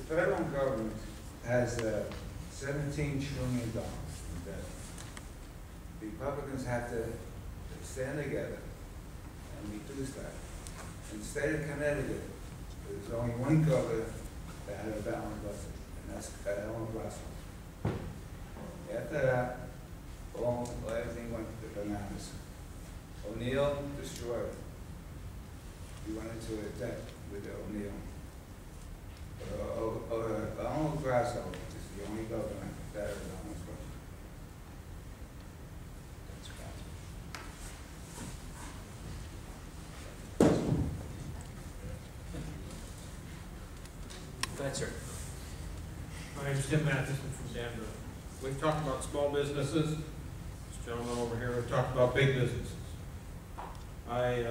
federal government has $17 trillion in debt. Republicans have to stand together and reduce that. In the state of Connecticut, there's only one governor that had a balanced budget, and that's Ellen Russell. After that, everything went to bananas. O'Neill destroyed it. We went into a debt with O'Neill. Ellen Russell is the only governor that has a balanced budget. Go ahead, sir. My name is Tim Matheson from Danbury. We've talked about small businesses. This gentleman over here, we've talked about big businesses. I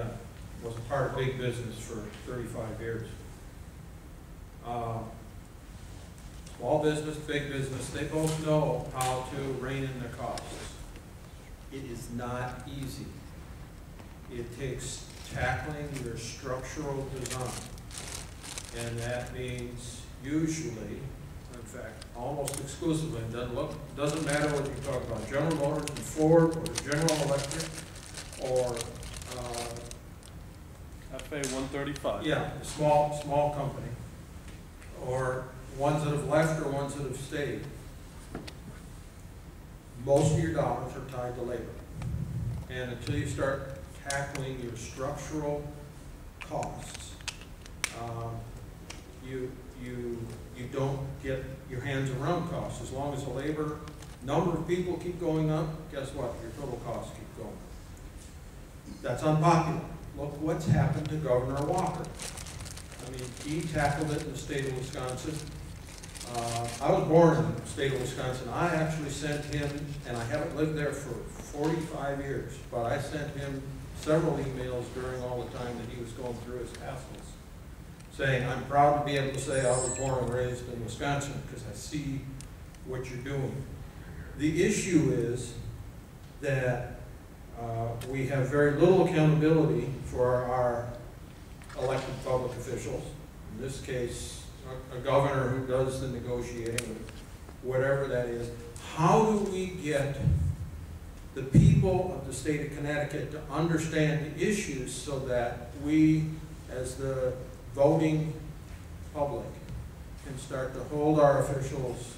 was a part of big business for 35 years. Small business, big business, they both know how to rein in their costs. It is not easy. It takes tackling your structural design. And that means usually, in fact, almost exclusively, it doesn't matter what you talk about, General Motors and Ford or General Electric or FA 135. yeah, a small company, or ones that have left or ones that have stayed. Most of your dollars are tied to labor. And until you start tackling your structural costs, you don't get your hands around costs. As long as the labor number of people keep going up, guess what? Your total costs keep going. That's unpopular. Look what's happened to Governor Walker. I mean, he tackled it in the state of Wisconsin. I was born in the state of Wisconsin. I actually sent him, and I haven't lived there for 45 years, but I sent him several emails during all the time that he was going through his hassles, saying, I'm proud to be able to say I was born and raised in Wisconsin because I see what you're doing. The issue is that we have very little accountability for our elected public officials. In this case, a governor who does the negotiating, whatever that is. How do we get the people of the state of Connecticut to understand the issues so that we, as the voting public, can start to hold our officials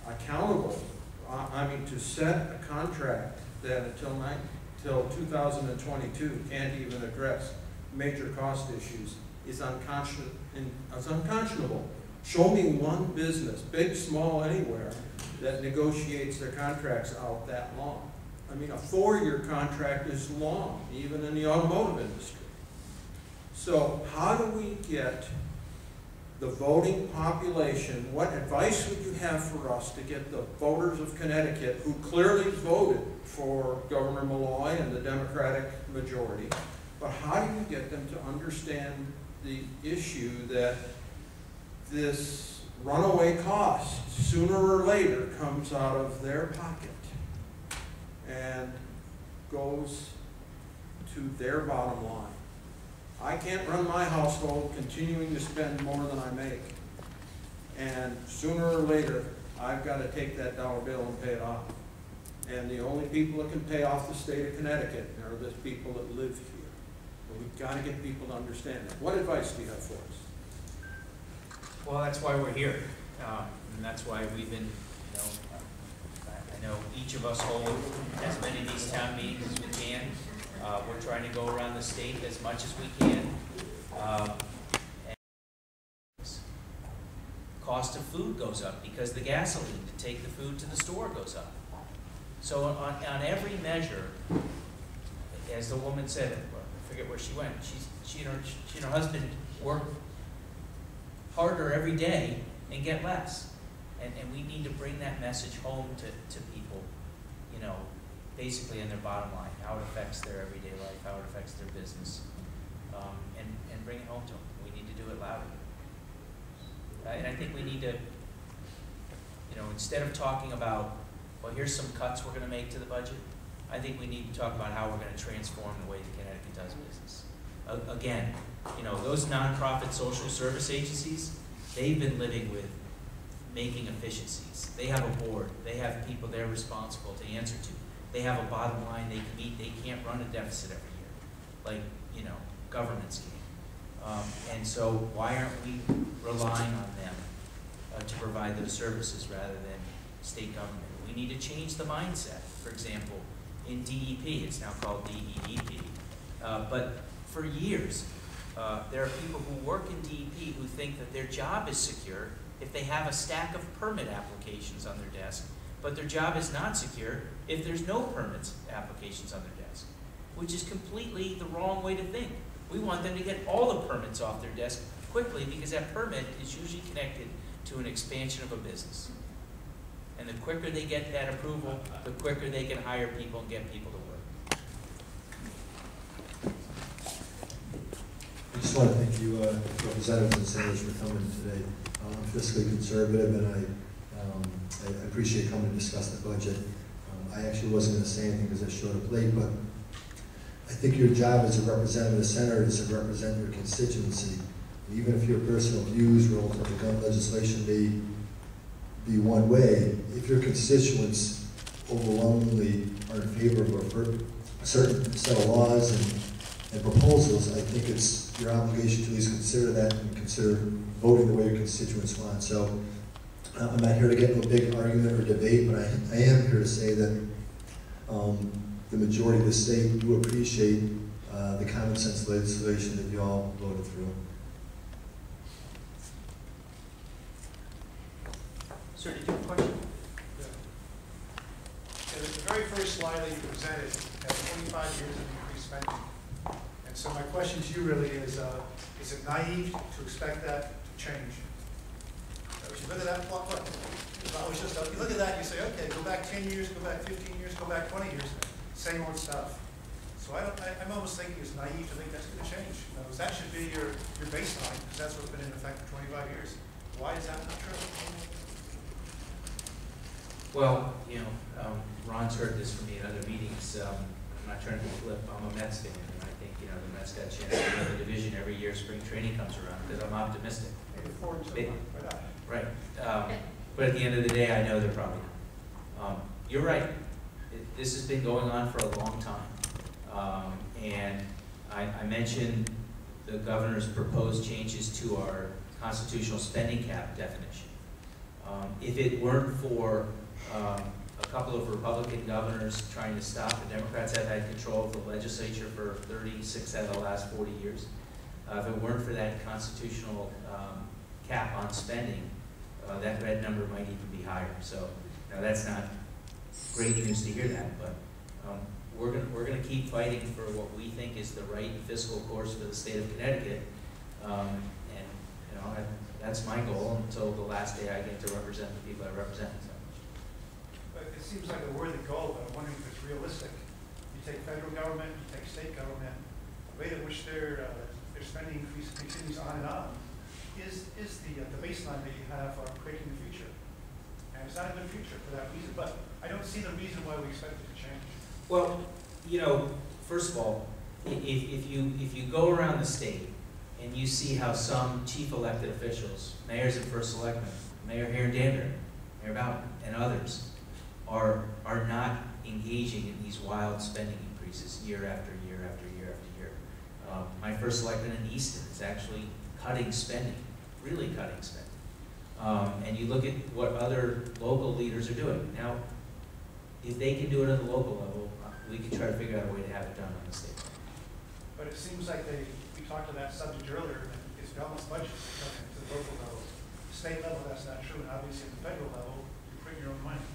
accountable? I mean, to set a contract that until 2022 can't even address major cost issues is unconscionable. Show me one business, big, small, anywhere, that negotiates their contracts out that long. I mean, a 4-year contract is long, even in the automotive industry. So how do we get the voting population, what advice would you have for us to get the voters of Connecticut, who clearly voted for Governor Malloy and the Democratic majority, but how do you get them to understand the issue that this runaway cost, sooner or later, comes out of their pocket and goes to their bottom line? I can't run my household continuing to spend more than I make. And sooner or later, I've got to take that dollar bill and pay it off. And the only people that can pay off the state of Connecticut are the people that live here. But we've got to get people to understand that. What advice do you have for us? Well, that's why we're here. And that's why we've been, I know each of us hold as many of these town meetings as we can. We're trying to go around the state as much as we can. And cost of food goes up because the gasoline to take the food to the store goes up. So on every measure, as the woman said, I forget where she went, she and her husband work harder every day and get less. And we need to bring that message home to people, basically in their bottom line, how it affects their everyday life, how it affects their business, and bring it home to them. We need to do it louder. And I think we need to, instead of talking about, well, here's some cuts we're going to make to the budget, I think we need to talk about how we're going to transform the way that Connecticut does business. Again, those nonprofit social service agencies, they've been living with making efficiencies. They have a board. They have people they're responsible to answer to. They have a bottom line they can meet. They can't run a deficit every year, like, you know, governments can. And so why aren't we relying on them to provide those services rather than state government? We need to change the mindset. For example, in DEP, it's now called DEEP. But for years, there are people who work in DEP who think that their job is secure if they have a stack of permit applications on their desk, but their job is not secure if there's no permits applications on their desk, which is completely the wrong way to think. We want them to get all the permits off their desk quickly because that permit is usually connected to an expansion of a business. And the quicker they get that approval, the quicker they can hire people and get people to work. I just want to thank you, representatives and senators, for coming today. I'm fiscally conservative, and I appreciate coming to discuss the budget. I actually wasn't going to say anything because I showed up late, but I think your job as a representative, senator, is to represent your constituency. Even if your personal views relative to gun legislation may be one way, if your constituents overwhelmingly are in favor of a certain set of laws and proposals, I think it's your obligation to at least consider that and consider voting the way your constituents want. So I'm not here to get into a big argument or debate, but I am here to say that the majority of the state do appreciate the common sense legislation that you all voted through. Sir, did you have a question? Yeah, the very first slide that you presented has 25 years of increased spending. And so my question to you really is it naive to expect that to change? So if you look at that plot, you look at that and you say, okay, go back 10 years, go back 15 years, go back 20 years, same old stuff. So I'm almost thinking it's naive to think that's going to change. In other words, that should be your baseline, because that's what's been in effect for 25 years. Why is that not true? Well, you know, Ron's heard this from me in other meetings. I'm not trying to flip. I'm a Mets fan, and I think, you know, the Mets got a chance to win the division every year spring training comes around because I'm optimistic. Right. But at the end of the day, I know they're probably not. You're right. This has been going on for a long time. And I mentioned the governor's proposed changes to our constitutional spending cap definition. If it weren't for a couple of Republican governors trying to stop, the Democrats have had control of the legislature for 36 out of the last 40 years. If it weren't for that constitutional cap on spending, that red number might even be higher. So now that's not great news to hear that, but we're gonna keep fighting for what we think is the right fiscal course for the state of Connecticut, and you know that's my goal until the last day I get to represent the people I represent. So. But it seems like a worthy goal, but I'm wondering if it's realistic. You take federal government, you take state government, the rate at which their spending increase continues on and on is the baseline that you have for creating the future. And it's not a good future for that reason, but I don't see the reason why we expect it to change. Well, you know, first of all, if you go around the state and you see how some chief elected officials, mayors and first selectmen, mayor here in Danbury, Mayor Bowden, and others, are not engaging in these wild spending increases year after year after year after year. My first selectman in Easton is actually cutting spending, really cutting spending. And you look at what other local leaders are doing. Now, if they can do it at the local level, we can try to figure out a way to have it done on the state level. But it seems like we talked to that subject earlier, and it's balanced budgets coming to the local level. State level, that's not true, and obviously at the federal level, you print your own money.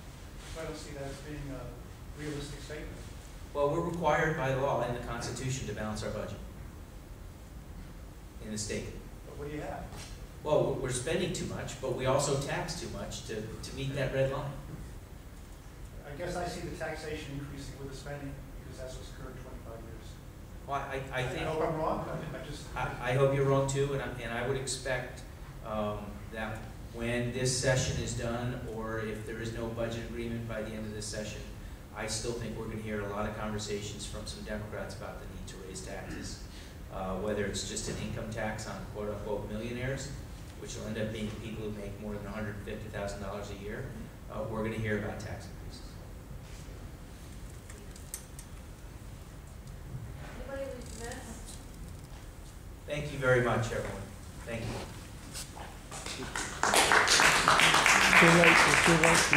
So I don't see that as being a realistic statement. Well, we're required by law and the Constitution to balance our budget in the state. But what do you have? Well, we're spending too much, but we also tax too much to meet that red line. I guess I see the taxation increasing with the spending because that's what's occurred in 25 years. Well, I think. I hope I'm wrong. I hope you're wrong too, and I would expect that when this session is done, or if there is no budget agreement by the end of this session, I still think we're going to hear a lot of conversations from some Democrats about the need to raise taxes, whether it's just an income tax on quote-unquote millionaires, which will end up being people who make more than $150,000 a year, we're going to hear about tax increases. Anybody we've missed? Thank you very much, everyone. Thank you. Too late, too late.